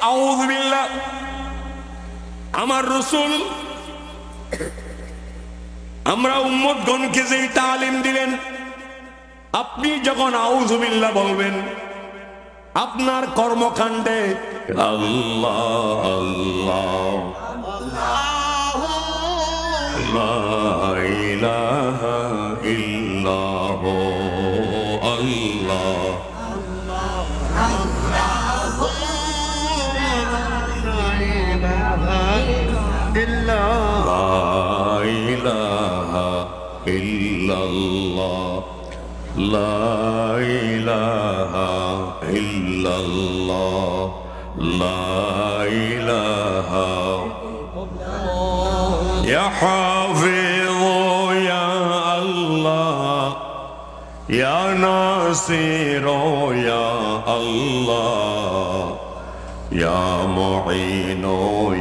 আউযু বিল্লাহ। আমার রাসূল আমরা উম্মতগণকে যেই তালিম দিলেন, আপনি যখন আউযু বিল্লাহ বলবেন, আপনার কর্মকাণ্ডে আল্লাহ আল্লাহ লা ইলাহা ইল্লাল্লাহ আল্লাহ لا إله إلا الله لا إله يا حافظ يا الله يا ناصر يا الله يا معين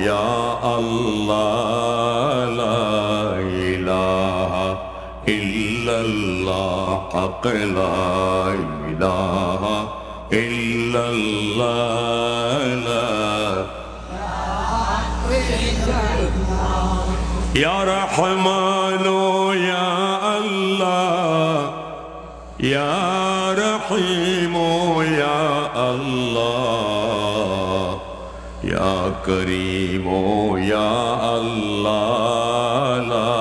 يا الله لا إله إلا الله حق لا إله إلا الله يا رحمن يا الله يا رحيم يا الله يا كريم يا الله لا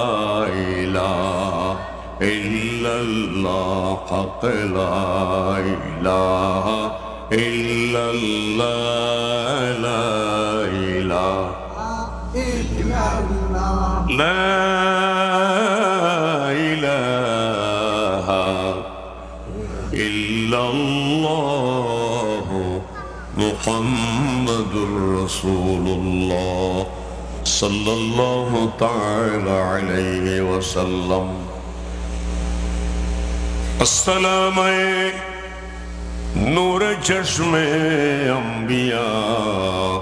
إله إلا الله حق لا إله إلا الله لا إله إلا الله لا إله إلا الله محمد رسول الله صلى الله تعالى عليه وسلم السلام نور چشم انبیاء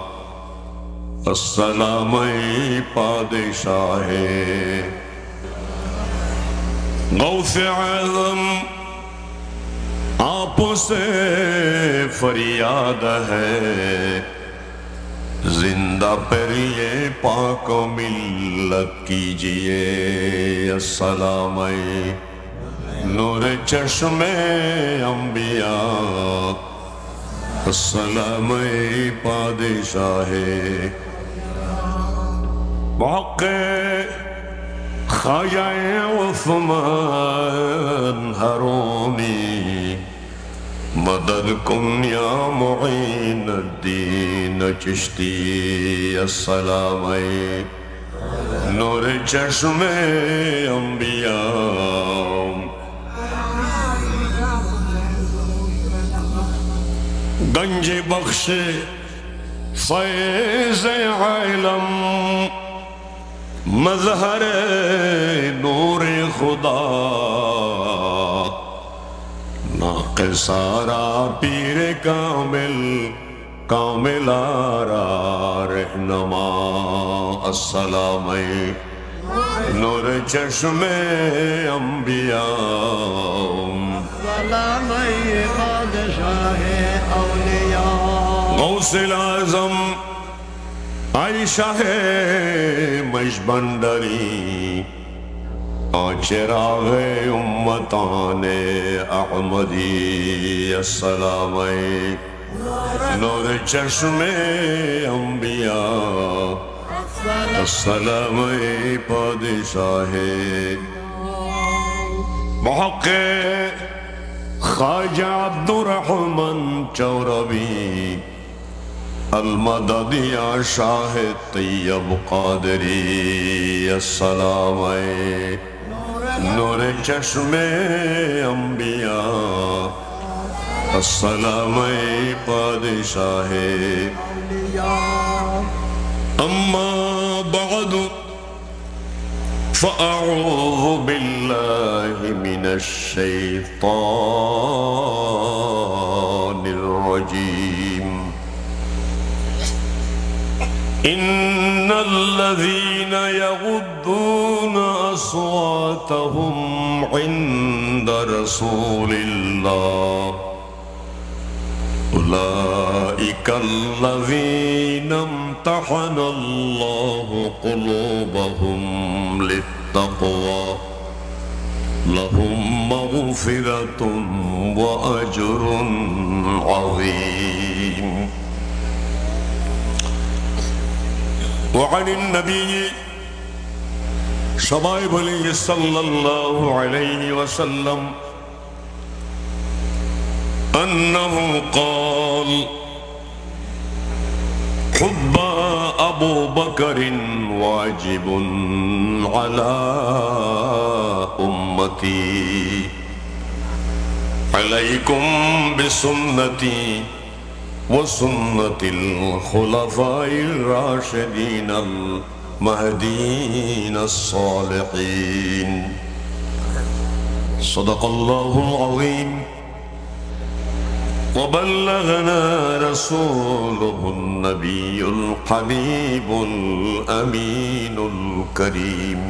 السلام پادشاہ غوث اعظم آپ سے فریاد ہے زندہ پر یہ پاک ملت کیجئے السلام نور چشم انبیاء السلام پادشاہ محقق خواجہ عثمان ہارونی مدد کن یا معین الدین چشتی السلام نور چشم انبیاء گنج بخش فیض علم مظہر نور خدا ناقص آرا پیر کامل کامل آرا رہنما السلام نور چشم انبیاء سلام بادشاہ اولیاء غوث الاعظم عائشہ مشبندری چراغ امتان احمدی السلام نور چشم انبیاء السلام پادشاہ محقق خواجہ عبدالرحمن چوربی المدد یا شاہ طیب قادری السلام نور چشم انبیاء السلام پادشاہ اما بعد فأعوذ بالله من الشيطان الرجيم إن الذين يغضون أصواتهم عند رسول الله أولئك أولئك الذين امتحن الله قلوبهم للتقوى لهم مغفرة وأجر عظيم. وعن النبي صلى الله عليه وسلم أنه قال: حب أبو بكر واجب على أمتي عليكم بسنتي وسنة الخلفاء الراشدين المهديين الصالحين. صدق الله العظيم وبلغنا رسوله النبي الحبيب الأمين الكريم.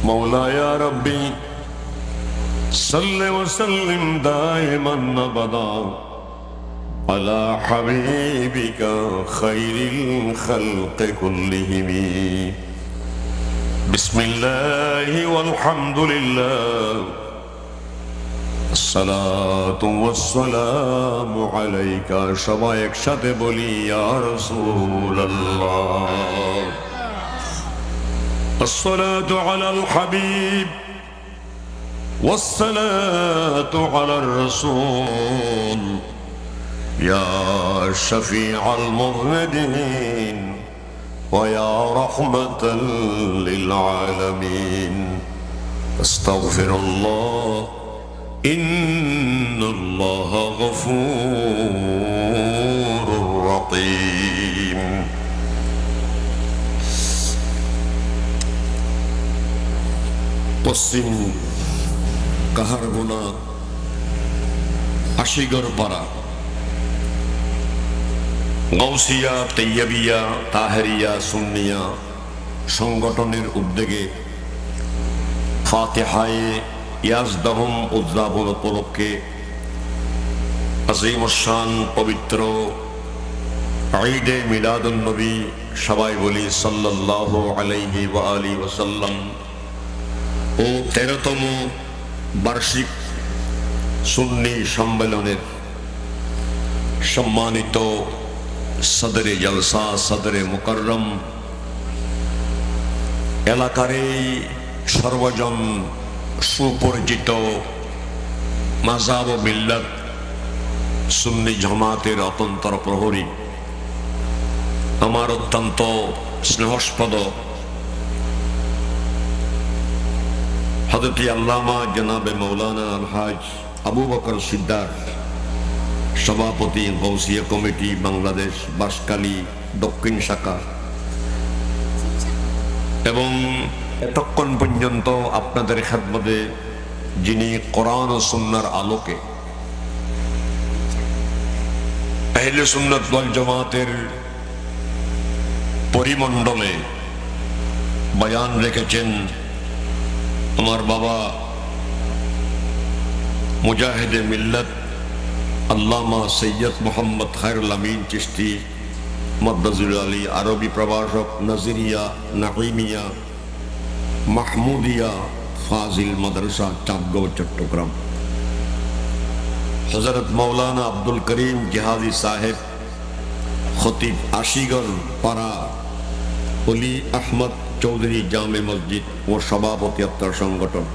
مولاي ربي صل وسلم دائما أبدا على حبيبك خير الخلق كلهم. بسم الله والحمد لله الصلاة والسلام عليك. সবাই একসাথে বলি ইয়া রাসূলুল্লাহ। الصلاة على الحبيب والصلاة على الرسول يا شفيع المذنبين ويا رحمة للعالمين. استغفر الله إن الله غفور رحيم. পশ্চিম কাহারগোনা আশিগড় পাড়া গাউসিয়া তৈয়বিয়া তাহেরিয়া সুন্নিয়া সংগঠনের উদ্যোগে ফাতিহায়ে ইয়াজদাহুম উদ্যাপন উপলক্ষে আজিমুশ-শান পবিত্র ঈদে মিলাদুন নবী সবাই বলি সাল্লাল্লাহু আলাইহি ওয়া আলিহি ওয়াসাল্লাম ও 13তম বার্ষিক সুন্নি সম্মেলনের সম্মানিত সদরে জলসা সদরে মুকাররম এলাকার সর্বজন সুপরিচিত মাযহাব ও মিল্লাত সুন্নি জামাতের অতন্তর প্রহরী আমার অত্যন্ত স্নেহস্পদ হযরত আল্লামা জনাবে মাওলানা আলহাজ আবু বকর সিদ্দার সভাপতি গাউসিয়া কমিটি বাংলাদেশ বাঁশখালী দক্ষিণ শাখা এবং এতক্ষণ পর্যন্ত আপনাদের খেদমতে যিনি কোরআন ও সুন্নাহর আলোকে আহলে সুন্নাত ওয়াল জামাতের পরিমণ্ডলে বয়ান রেখেছেন আমার বাবা মুজাহিদে মিল্লাত আল্লামা সৈয়দ মোহাম্মদ খায়রুল আমিন চিশতি মাদ্দাজুল আলী আরবি প্রভাষক নজরিয়া নাঈমিয়া মাহমুদিয়া ফাজিল মাদ্রাসা চাঁদগাঁও চট্টগ্রাম হযরত মাওলানা আব্দুল করিম জিহাদি সাহেব খতিব আশিগড় পাড়া অলি আহমদ চৌধুরী জামে মসজিদ ও সভাপতি আত্মার সংগঠন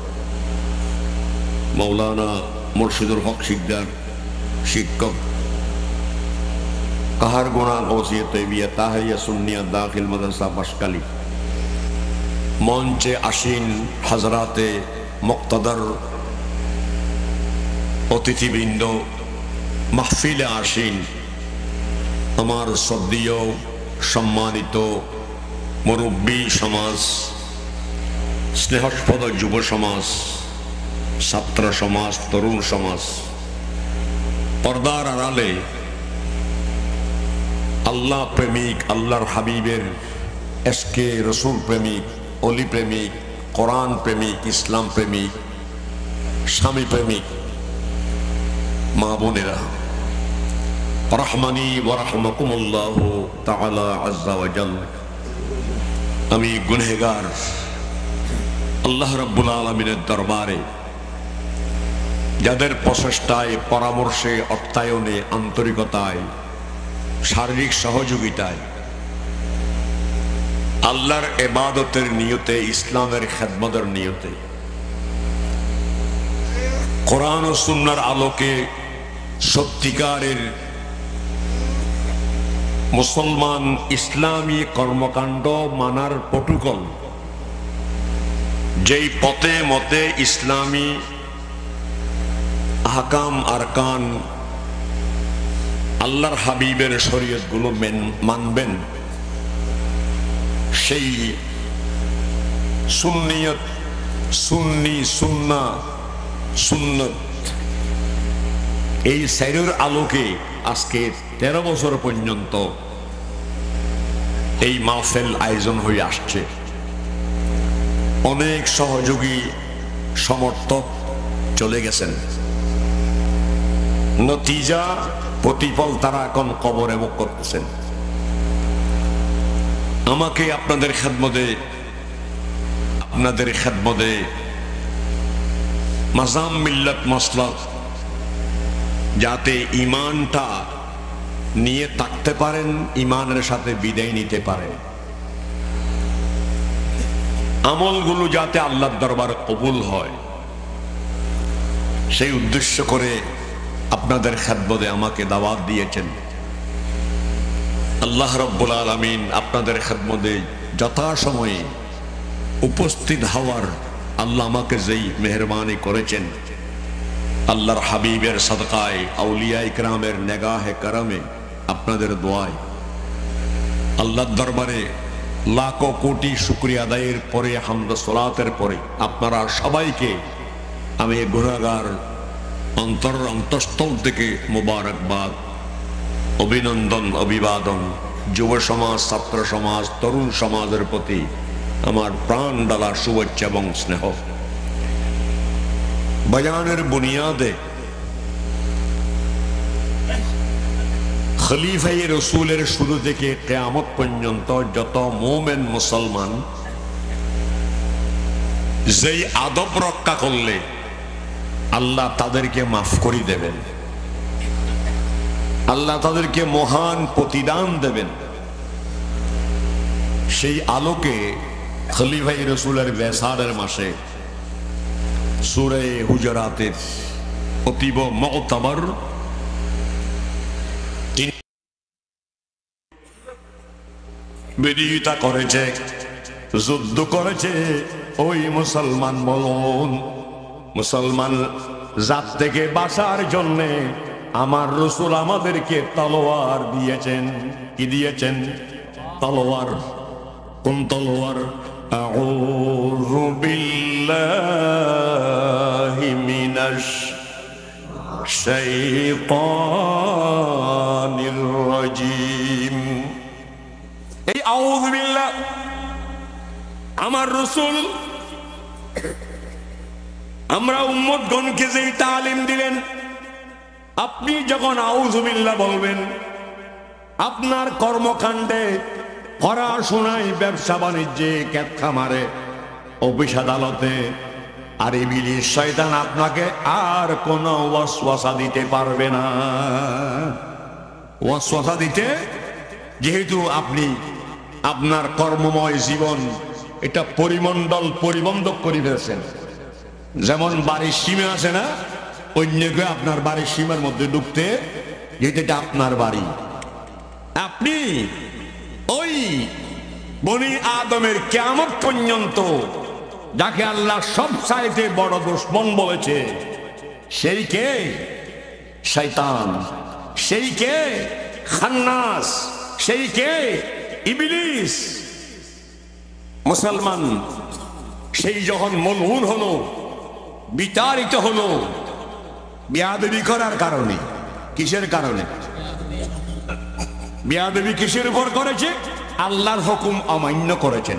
মাওলানা মুর্শিদুল হক শিকদার শিক্ষক কাহারগোনা গাউসিয়া তৈবিয়া তাহেরিয়া সুন্নিয়া দাখিল মাদ্রাসা বাঁশখালী মঞ্চে আসীন হাজরাতে মুক্তাদার অতিথিবৃন্দ মাহফিলে আসীন আমার শ্রদ্ধেয় সম্মানিত মুরব্বী সমাজ স্নেহস্পদ যুব সমাজ ছাত্র সমাজ তরুণ সমাজ পর্দার আড়ালে আল্লাহ প্রেমিক আল্লাহর হাবিবের এশকে রসুল প্রেমিক অলি প্রেমিক কোরআন প্রেমিক ইসলাম প্রেমিক স্বামী প্রেমিক মা বোনেরা রহমানি ওয়া রাহমাকুমুল্লাহু তাআলা আযজা ওয়া জাল্লা। আমি গুনহগার আল্লাহ রাব্বুল আলামিনের দরবারে যাদের প্রচেষ্টায়, পরামর্শে, অর্থায়নে, আন্তরিকতায়, শারীরিক সহযোগিতায় আল্লাহর ইবাদতের নিয়তে, ইসলামের খেদমতের নিয়তে কোরআন ও সুন্নাহর আলোকে সত্যিকারের মুসলমান ইসলামী কর্মকাণ্ড মানার প্রটোকল, যেই পথে মতে ইসলামী আহকাম আরকান, আল্লাহর হাবিবের শরীয়তগুলো মানবেন, সেই সুন্নিয়ত, সুন্নি, সুন্নাহ, সুন্নত, এই সাইরের আলোকে আজকে 13 বছর পর্যন্ত এই মাহফিল আয়োজন হয়ে আসছে। অনেক সহযোগী সমর্থক চলে গেছেন, নতিজা প্রতিফল তারা এখন কবরে মুখ করতেছেন। আমাকে আপনাদের খেদমতে মাজাম মিল্লাত মাসলাক যাতে ঈমানটা নিয়ে থাকতে পারেন, ঈমানের সাথে বিদায় নিতে পারেন, আমলগুলো যাতে আল্লাহর দরবারে কবুল হয়, সেই উদ্দেশ্য করে আপনাদের খেদমতে আমাকে দাওয়াত দিয়েছেন। আল্লাহ রাব্বুল আলামিন আপনাদের খেদমতে যথাসময়ে উপস্থিত হওয়ার আল্লাহ আমাকে যেই মেহরবানি করেছেন, আল্লাহর হাবিবের সাদকায়, আউলিয়া ইকরামের নেগাহে করমে, আপনাদের দোয়ায়, আল্লাহর দরবারে লাখো কোটি শুকরিয়া আদায়ের পরে, হামদ সালাতের পরে আপনারা সবাইকে আমি গুনাহগার অন্তঃস্থল থেকে মোবারকবাদ, অভিনন্দন, অভিবাদন। যুব সমাজ, ছাত্র সমাজ, তরুণ সমাজের প্রতি আমার প্রাণ ডালা শুভেচ্ছা এবং স্নেহ। বয়ানের বুনিয়াদে খলিফায়ে রসুলের শুরু থেকে কিয়ামত পর্যন্ত যত মুমিন মুসলমান যেই আদব রক্ষা করলে আল্লাহ তাদেরকে মাফ করে দেবেন, আল্লাহ তাদেরকে মহান প্রতিদান দেবেন, সেই আলোকে খলিফায়ে রসুলের বেসারের মাসে সূরা হুজুরাতের অতীব মুতাবার বিরোধিতা করেছে, যুদ্ধ করেছে। ওই মুসলমান বলুন, মুসলমান জাত থেকে বাঁচার জন্যে আমার রসুল আমাদেরকে তলোয়ার দিয়েছেন। কি দিয়েছেন? তলোয়ার। কোন তলোয়ার? আউযু বিল্লাহি মিনাশ শাইতানির রাজিম। এই আউযু বিল্লাহ আমার রসুল আমরা উম্মতগণকে যেই তালিম দিলেন, আপনি যখন আউযু বিল্লাহ বলবেন, আপনার কর্মকাণ্ডে, পড়াশোনায়, ব্যবসা বাণিজ্যে, ক্ষেত খামারে, অফিস আদালতে, আর ইবলিস শয়তান আপনাকে আর কোনো ওয়াসওয়াসা দিতে পারবে না। ওয়াসওয়াসা দিতে, যেহেতু আপনি আপনার কর্মময় জীবন এটা পরিবন্ধক করে ফেলেছেন। যেমন বাড়ির সীমা আছে না, অন্যকে আপনার বাড়ির সীমার মধ্যে ঢুকতে, যেহেতু এটা আপনার বাড়ি, আপনি ওই বনি আদমের কিয়ামত পর্যন্ত যাকে আল্লাহ সবচাইতে বড় দুশমন বলেছে, সেই কে? শয়তান। সেই কে? খান্নাস। সেই কে? ইবলিস। মুসলমান সেই যখন মলউন হলো, বিতাড়িত হলো, বেয়াদবি করার কারণে। কিসের কারণে বেয়াদবি? কিসের উপর করেছে? আল্লাহর হুকুম অমান্য করেছেন।